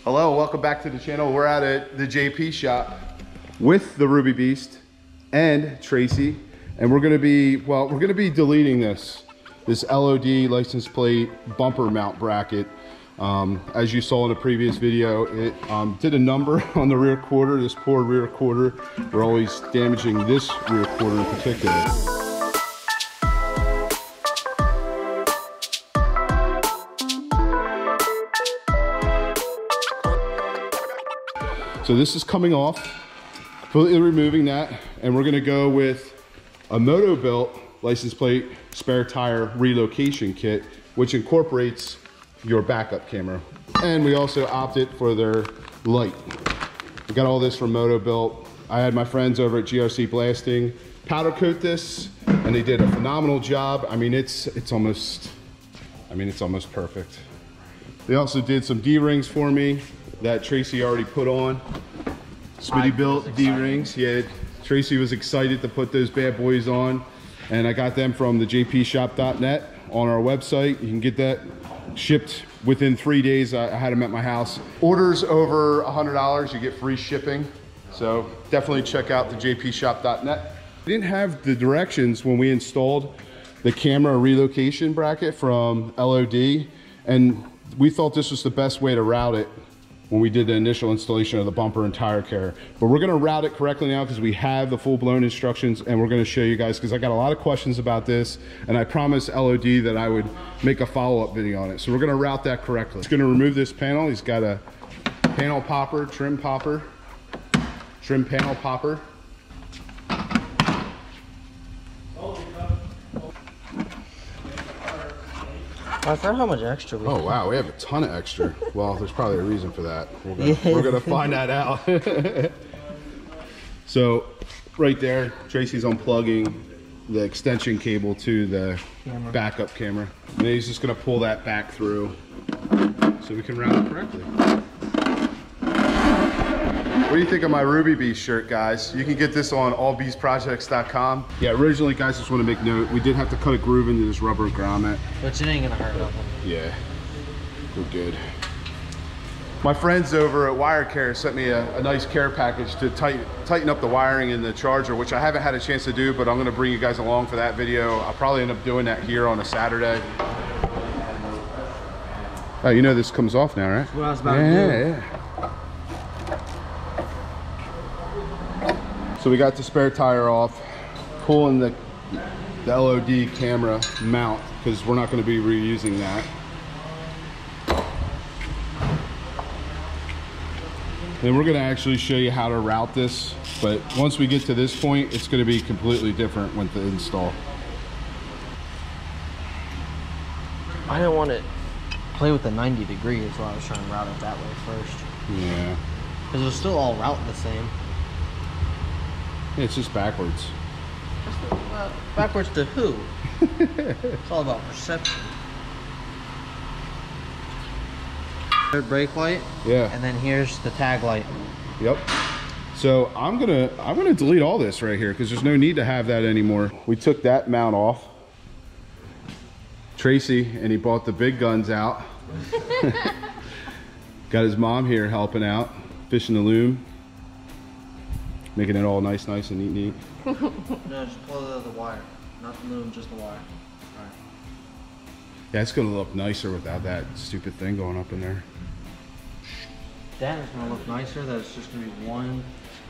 Hello, welcome back to the channel. We're at the JP shop with the Ruby Beast and Tracy, and we're gonna be deleting this LOD license plate bumper mount bracket. As you saw in a previous video, it did a number on the rear quarter, this poor rear quarter. We're always damaging this rear quarter in particular. So this is coming off, completely removing that, and we're gonna go with a Motobilt license plate spare tire relocation kit, which incorporates your backup camera. And we also opted for their light. We got all this from Motobilt. I had my friends over at GRC Blasting powder coat this, and they did a phenomenal job. I mean, it's almost perfect. They also did some D-rings for me that Tracy already put on. Motobilt D-rings. Yeah, Tracy was excited to put those bad boys on, and I got them from the jpshop.net on our website. You can get that shipped within 3 days. I had them at my house. Orders over $100, you get free shipping. So definitely check out the jpshop.net. We didn't have the directions when we installed the camera relocation bracket from LOD, and we thought this was the best way to route it when we did the initial installation of the bumper and tire care. But we're gonna route it correctly now because we have the full-blown instructions, and we're gonna show you guys because I got a lot of questions about this, and I promised LOD that I would make a follow-up video on it. So we're gonna route that correctly. It's gonna remove this panel. He's got a panel popper, trim panel popper. I forgot how much extra we have. Oh wow, we have a ton of extra. Well, there's probably a reason for that. We're gonna find that out. So right there, Tracy's unplugging the extension cable to the backup camera. And then he's just gonna pull that back through so we can route it correctly. What do you think of my Ruby Beast shirt, guys? You can get this on allbeastprojects.com. Yeah, originally, guys, just want to make note, we did have to cut a groove into this rubber grommet. Which it ain't gonna hurt nothing. Yeah, we're good. My friends over at Wire Care sent me a nice care package to tighten up the wiring in the charger, which I haven't had a chance to do, but I'm gonna bring you guys along for that video. I'll probably end up doing that here on a Saturday. Oh, you know this comes off now, right? That's what I was about to do. Yeah. So we got the spare tire off, pulling the LOD camera mount because we're not going to be reusing that. Then we're going to actually show you how to route this, but once we get to this point, it's going to be completely different with the install. I didn't want to play with the 90 degrees, so I was trying to route it that way first. Yeah. Because it'll still all route the same. Yeah, it's just backwards. Backwards to who? It's all about perception. Brake light. Yeah. And then here's the tag light. Yep. So I'm gonna delete all this right here because there's no need to have that anymore. We took that mount off. Tracy, and he bought the big guns out. Got his mom here helping out, fishing the loom. Making it all nice and neat. No, just pull the wire. Not the loom, just the wire. All right. Yeah, it's gonna look nicer without that stupid thing going up in there. That is gonna look nicer. That it's just gonna be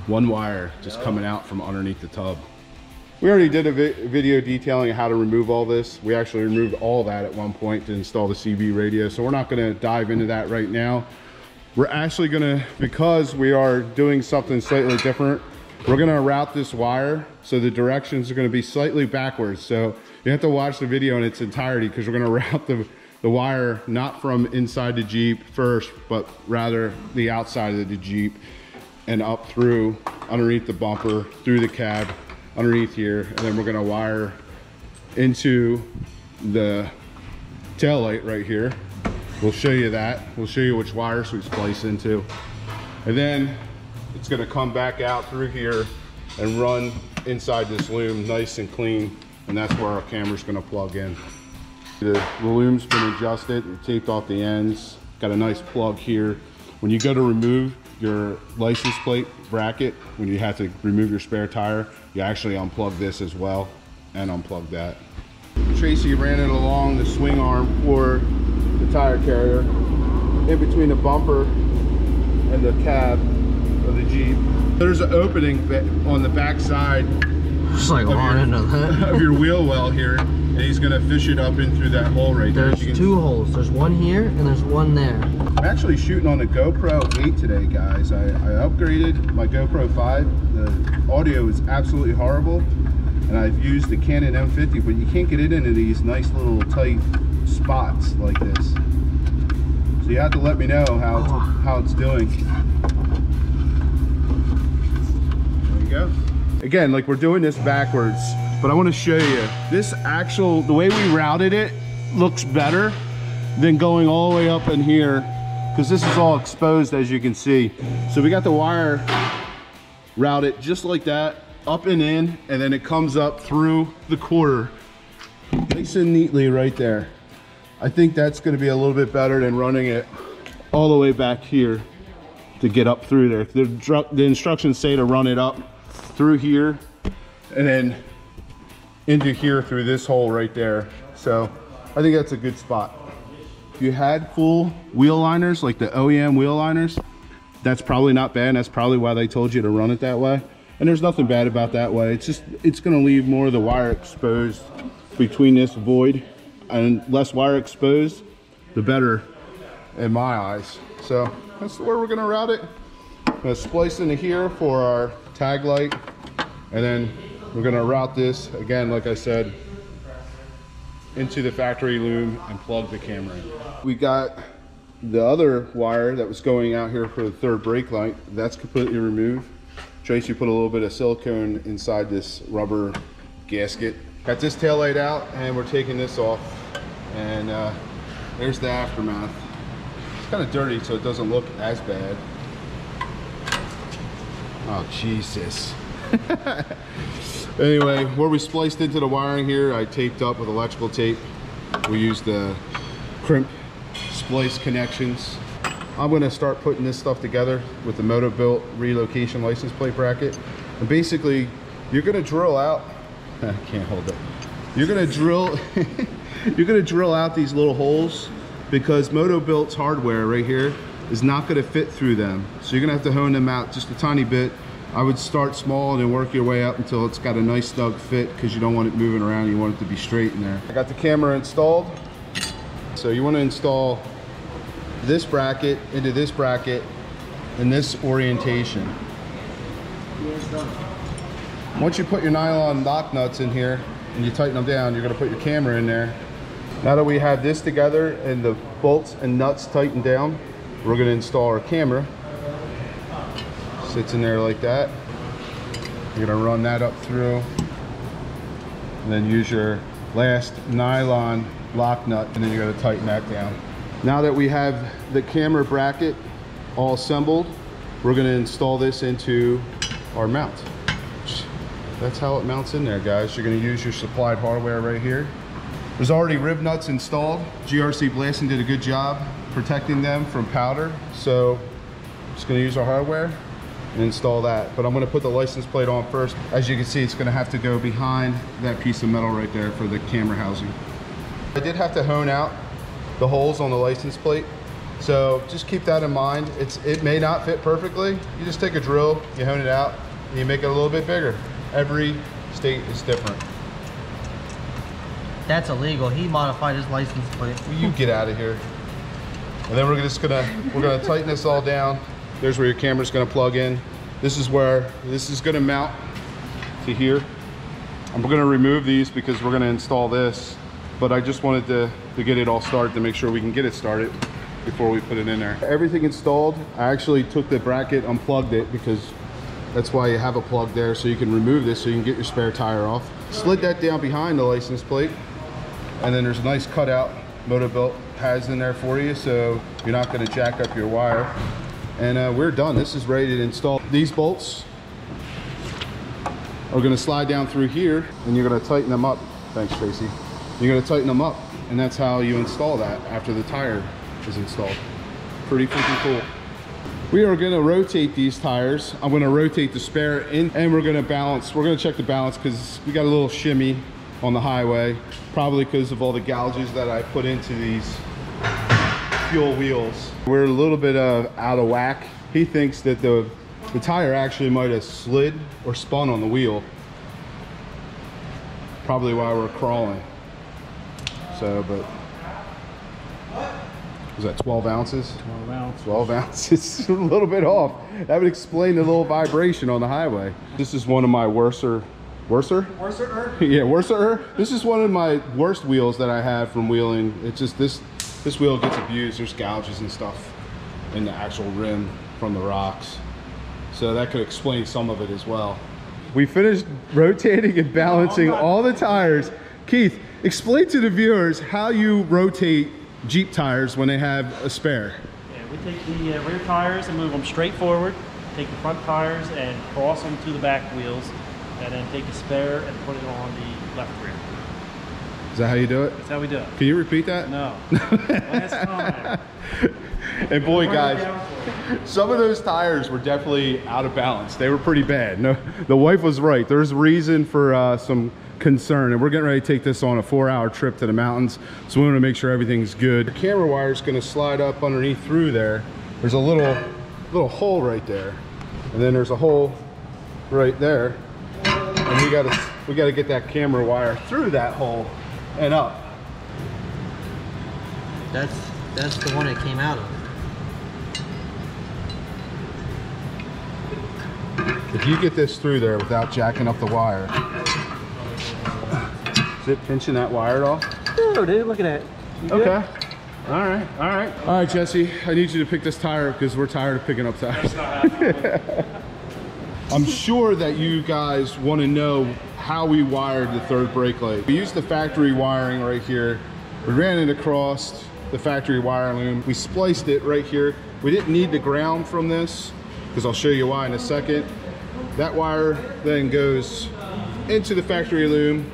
one wire just coming out from underneath the tub. We already did a video detailing how to remove all this. We actually removed all that at one point to install the CB radio, so we're not gonna dive into that right now. We're actually gonna, because we are doing something slightly different, we're gonna route this wire, so the directions are gonna be slightly backwards. So you have to watch the video in its entirety because we're gonna route the wire not from inside the Jeep first, but rather the outside of the Jeep and up through, underneath the bumper, through the cab, underneath here, and then we're gonna wire into the tail light right here. We'll show you that. We'll show you which wires we splice into. And then it's gonna come back out through here and run inside this loom nice and clean, and that's where our camera's gonna plug in. The loom's been adjusted and taped off the ends. Got a nice plug here. when you go to remove your license plate bracket, when you have to remove your spare tire, you actually unplug this as well and unplug that. Tracy ran it along the swing arm for the tire carrier in between the bumper and the cab of the Jeep. There's an opening on the back side just like on into that of your wheel well here, and he's gonna fish it up in through that hole right there. There's two holes. There's one here and there's one there. I'm actually shooting on the GoPro 8 today, guys. I upgraded my GoPro 5. The audio is absolutely horrible, and I've used the Canon M50, but you can't get it into these nice little tight spots like this. So you have to let me know how it's doing. There you go. Again, like, we're doing this backwards, but I want to show you this the way we routed it looks better than going all the way up in here, because this is all exposed, as you can see. So we got the wire routed just like that, up and in, and then it comes up through the quarter nice and neatly right there. I think that's going to be a little bit better than running it all the way back here to get up through there. The instructions say to run it up through here and then into here through this hole right there. So I think that's a good spot. If you had full wheel liners, like the OEM wheel liners, that's probably not bad. That's probably why they told you to run it that way. And there's nothing bad about that way. It's just, it's going to leave more of the wire exposed between this void, and less wire exposed, the better in my eyes. So that's where we're going to route it. I'm going to splice into here for our tag light, and then we're going to route this again, like I said, into the factory loom and plug the camera in. We got the other wire that was going out here for the third brake light. That's completely removed. Tracy put a little bit of silicone inside this rubber gasket. Got this tail light out, and we're taking this off, and there's the aftermath. It's kind of dirty, so it doesn't look as bad. Oh, Jesus. Anyway, where we spliced into the wiring here, I taped up with electrical tape. We used the crimp splice connections. I'm going to start putting this stuff together with the Motobilt Relocation license plate bracket. And basically, you're going to drill out, I can't hold it. You're going to drill, you're going to drill out these little holes, because Motobilt's hardware right here is not going to fit through them. So you're going to have to hone them out just a tiny bit. I would start small and then work your way up until it's got a nice snug fit, because you don't want it moving around. You want it to be straight in there. I got the camera installed. So you want to install this bracket into this bracket in this orientation. Once you put your nylon lock nuts in here and you tighten them down, you're going to put your camera in there. Now that we have this together and the bolts and nuts tightened down, we're going to install our camera. Sits in there like that. You're going to run that up through, and then use your last nylon lock nut, and then you're going to tighten that down. Now that we have the camera bracket all assembled, we're going to install this into our mount. That's how it mounts in there, guys. You're going to use your supplied hardware right here. There's already rib nuts installed. GRC Blasting did a good job protecting them from powder. So I'm just going to use our hardware and install that. But I'm going to put the license plate on first. As you can see, it's going to have to go behind that piece of metal right there for the camera housing. I did have to hone out the holes on the license plate, so just keep that in mind. It may not fit perfectly. You just take a drill, you hone it out, and you make it a little bit bigger. Every state is different. That's illegal. He modified his license plate. You get out of here. And then we're gonna tighten this all down. There's where your camera's gonna plug in. This is where this is gonna mount to here. I'm gonna remove these because we're gonna install this, but I just wanted to get it all started to make sure we can get it started before we put it in there. Everything installed. I actually took the bracket, unplugged it, because that's why you have a plug there, so you can remove this so you can get your spare tire off. Slid that down behind the license plate, and then there's a nice cutout Motobilt has in there for you, so you're not going to jack up your wire. And we're done. This is ready to install. These bolts are going to slide down through here, and you're going to tighten them up. Thanks, Tracy. You're going to tighten them up, and that's how you install that after the tire is installed. Pretty freaking cool. We are gonna rotate these tires. I'm gonna rotate the spare in, and we're gonna balance. We're gonna check the balance because we got a little shimmy on the highway, probably because of all the gouges that I put into these fuel wheels. We're a little bit out of whack. He thinks that the tire actually might have slid or spun on the wheel. Probably why we're crawling. So, but was that 12 ounces? 12 ounces. 12 ounces, a little bit off. That would explain the little vibration on the highway. This is one of my worser? Yeah, worser. This is one of my worst wheels that I have from wheeling. It's just this wheel gets abused. There's gouges and stuff in the actual rim from the rocks. So that could explain some of it as well. We finished rotating and balancing all the tires. Keith, explain to the viewers how you rotate Jeep tires when they have a spare. Yeah, we take the rear tires and move them straight forward, take the front tires and cross them to the back wheels, and then take the spare and put it on the left rear. Is that how you do it? That's how we do it. Can you repeat that? No. Last time. And boy, guys, some of those tires were definitely out of balance. They were pretty bad. No, the wife was right. There's reason for some concern, and we're getting ready to take this on a 4-hour trip to the mountains, so we want to make sure everything's good. The camera wire is going to slide up underneath through there. There's a little hole right there, and then there's a hole right there, and we got to get that camera wire through that hole and up. That's the one it came out of. If you get this through there without jacking up the wire, is it pinching that wire at all? No, dude, look at that. Okay. All right, Jesse, I need you to pick this tire because we're tired of picking up tires. I'm sure that you guys want to know how we wired the third brake light. We used the factory wiring right here. We ran it across the factory wire loom. We spliced it right here. We didn't need the ground from this because I'll show you why in a second. That wire then goes into the factory loom,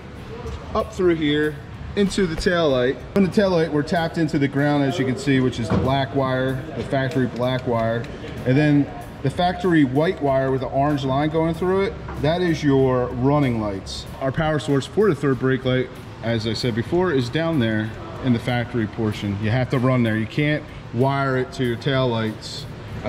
up through here, into the tail light. On the tail light, we're tapped into the ground, as you can see, which is the black wire, the factory black wire. And then the factory white wire with the orange line going through it, that is your running lights. Our power source for the third brake light, as I said before, is down there in the factory portion. You have to run there. You can't wire it to your tail lights,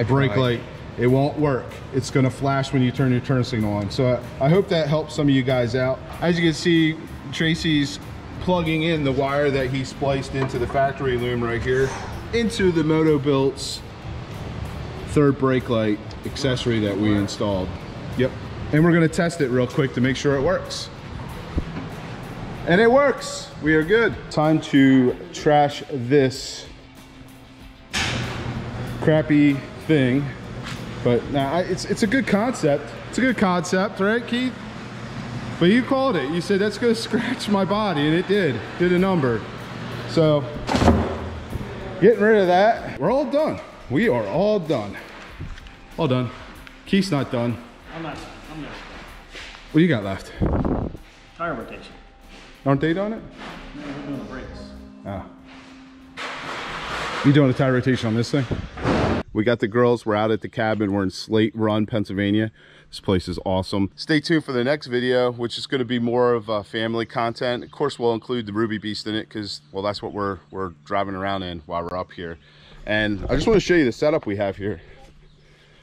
brake light. It won't work. It's gonna flash when you turn your turn signal on. So I hope that helps some of you guys out. As you can see, Tracy's plugging in the wire that he spliced into the factory loom right here into the Motobilt's third brake light accessory that we installed. Yep. And we're gonna test it real quick to make sure it works. And it works. We are good. Time to trash this crappy thing. But nah, it's a good concept. It's a good concept, right, Keith? But you called it. You said that's gonna scratch my body, and it did. Did a number. So, getting rid of that. We're all done. We are all done. All done. Keith's not done. I'm not. What do you got left? Tire rotation. Aren't they done it? No, we're doing the brakes. Oh. You doing a tire rotation on this thing? We got the girls, we're out at the cabin, we're in Slate Run, Pennsylvania. This place is awesome. Stay tuned for the next video, which is gonna be more of family content. Of course, we'll include the Ruby Beast in it because, well, that's what we're driving around in while we're up here. And I just wanna show you the setup we have here.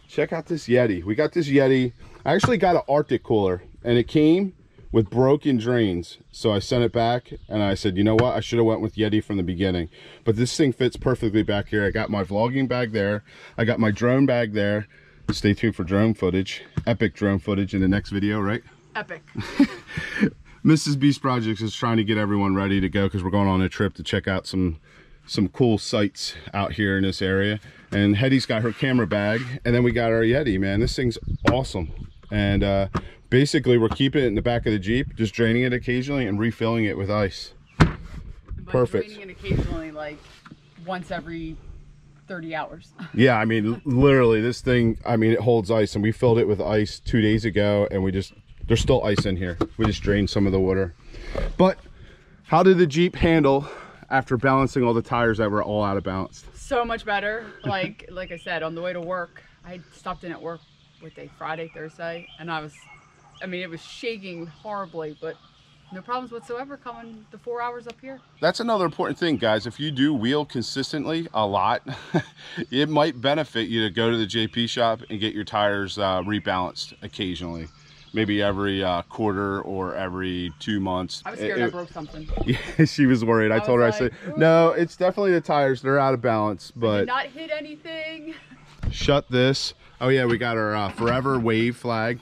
Check out this Yeti. We got this Yeti. I actually got an Arctic cooler and it came with broken drains. So I sent it back and I said, you know what? I should have went with Yeti from the beginning. But this thing fits perfectly back here. I got my vlogging bag there. I got my drone bag there. Stay tuned for drone footage. Epic drone footage in the next video, right? Epic. Mrs. Beast Projects is trying to get everyone ready to go because we're going on a trip to check out some cool sights out here in this area. And Heddy's got her camera bag, and then we got our Yeti, man. This thing's awesome. And basically we're keeping it in the back of the Jeep, just draining it occasionally and refilling it with ice. But perfect. Draining it occasionally, like once every 30 hours. Yeah, I mean, literally this thing, I mean, it holds ice, and we filled it with ice 2 days ago, and there's still ice in here. We just drained some of the water. But how did the Jeep handle after balancing all the tires that were all out of balance? So much better. Like I said, on the way to work, I stopped in at work Friday, Thursday, and it was shaking horribly, but no problems whatsoever coming the 4 hours up here. That's another important thing, guys. If you do wheel consistently a lot, it might benefit you to go to the JP shop and get your tires rebalanced occasionally. Maybe every quarter or every 2 months. I was scared I broke something. Yeah, she was worried. I told her, I said, no, it's definitely the tires. They're out of balance, but... I did not hit anything. Shut this. Oh yeah, we got our Forever Wave flag.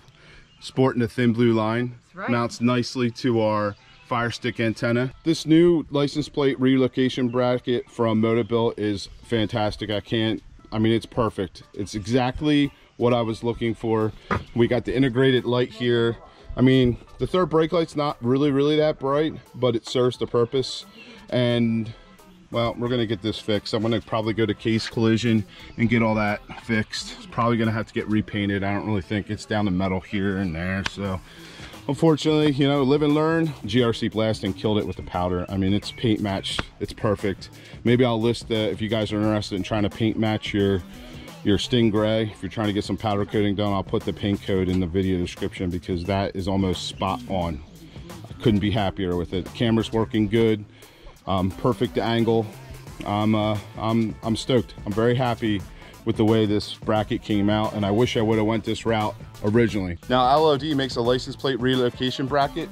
Sporting a thin blue line. That's right. Mounts nicely to our fire stick antenna. This new license plate relocation bracket from Motobilt is fantastic. I mean, it's perfect. It's exactly what I was looking for. We got the integrated light here. I mean, the third brake light's not really that bright, but it serves the purpose. And well, we're gonna get this fixed. I'm gonna probably go to Case Collision and get all that fixed. It's probably gonna have to get repainted. I don't really think it's down to metal here and there. So unfortunately, you know, live and learn. GRC Blasting killed it with the powder. I mean, it's paint matched. It's perfect. Maybe I'll list if you guys are interested in trying to paint match your Stingray. If you're trying to get some powder coating done, I'll put the paint code in the video description because that is almost spot on. I couldn't be happier with it. Camera's working good. Perfect angle. I'm stoked. I'm very happy with the way this bracket came out, and I wish I would have went this route originally. Now LOD makes a license plate relocation bracket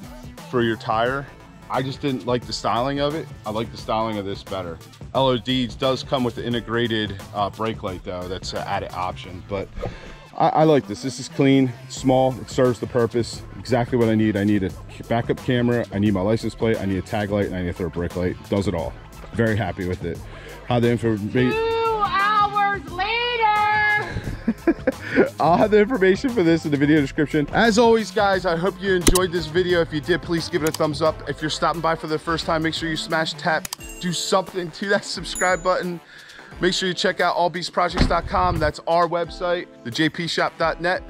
for your tire. I just didn't like the styling of it. I like the styling of this better. LOD does come with the integrated brake light though. That's an added option, but I like this. This is clean, it's small, it serves the purpose. Exactly what I need. I need a backup camera, I need my license plate, I need a tag light, and I need a third brake light. Does it all. Very happy with it. How the information. 2 hours later. I'll have the information for this in the video description. As always, guys, I hope you enjoyed this video. If you did, please give it a thumbs up. If you're stopping by for the first time, make sure you smash, tap, do something to that subscribe button. Make sure you check out allbeastprojects.com. That's our website, thejpshop.net.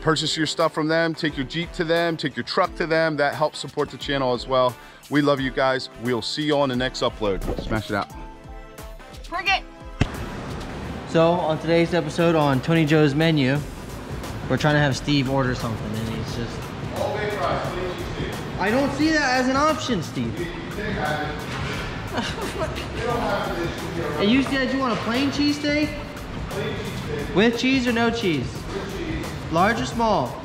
Purchase your stuff from them, take your Jeep to them, take your truck to them. That helps support the channel as well. We love you guys. We'll see you on the next upload. Smash it out. Bring it. So on today's episode on Tony Joe's Menu, we're trying to have Steve order something, and he's just... All day fries, please, Steve. I don't see that as an option, Steve. You can have it. You don't have it. And you said you want a plain cheesesteak? Plain cheesesteak. With cheese or no cheese? With cheese. Large or small?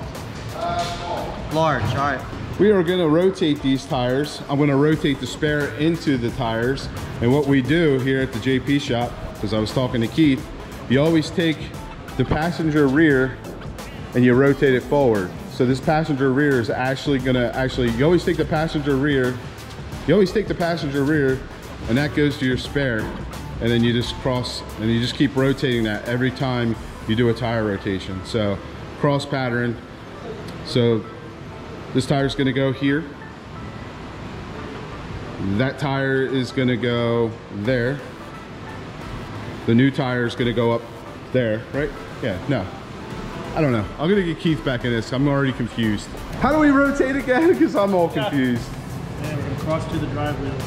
Small. Large, all right. We are going to rotate these tires. I'm going to rotate the spare into the tires. And what we do here at the JP shop, because I was talking to Keith, you always take the passenger rear and you rotate it forward. So this passenger rear is actually going to you always take the passenger rear, and that goes to your spare. And then you just cross, and you just keep rotating that every time you do a tire rotation. So cross pattern. So this tire is going to go here. That tire is going to go there. The new tire is going to go up there, right? Yeah, no. I don't know. I'm going to get Keith back in this. I'm already confused. How do we rotate again? Because I'm all confused. Yeah, we're going to cross to the drive wheels.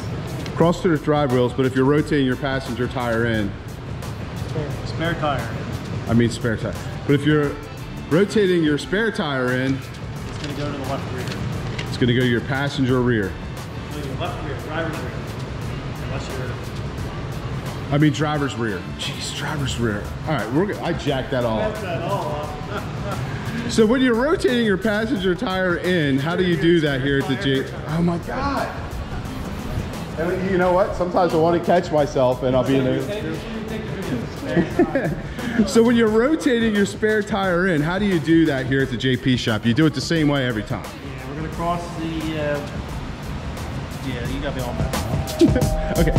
Cross to the drive wheels, but if you're rotating your passenger tire in. Spare tire. I mean spare tire. But if you're rotating your spare tire in. It's going to go to the left rear. It's going to go to your passenger rear. No, your left rear, driver's rear. Unless you're... I mean driver's rear. Jeez, driver's rear. All right, I jacked that all up. That all up. So when you're rotating your passenger tire in, how do you do that here at the Jeep? Oh my God. And you know what? Sometimes I want to catch myself and I'll be in there. So when you're rotating your spare tire in, how do you do that here at the JP shop? You do it the same way every time. Yeah, we're going to cross the... yeah, you got me all messed up. Okay.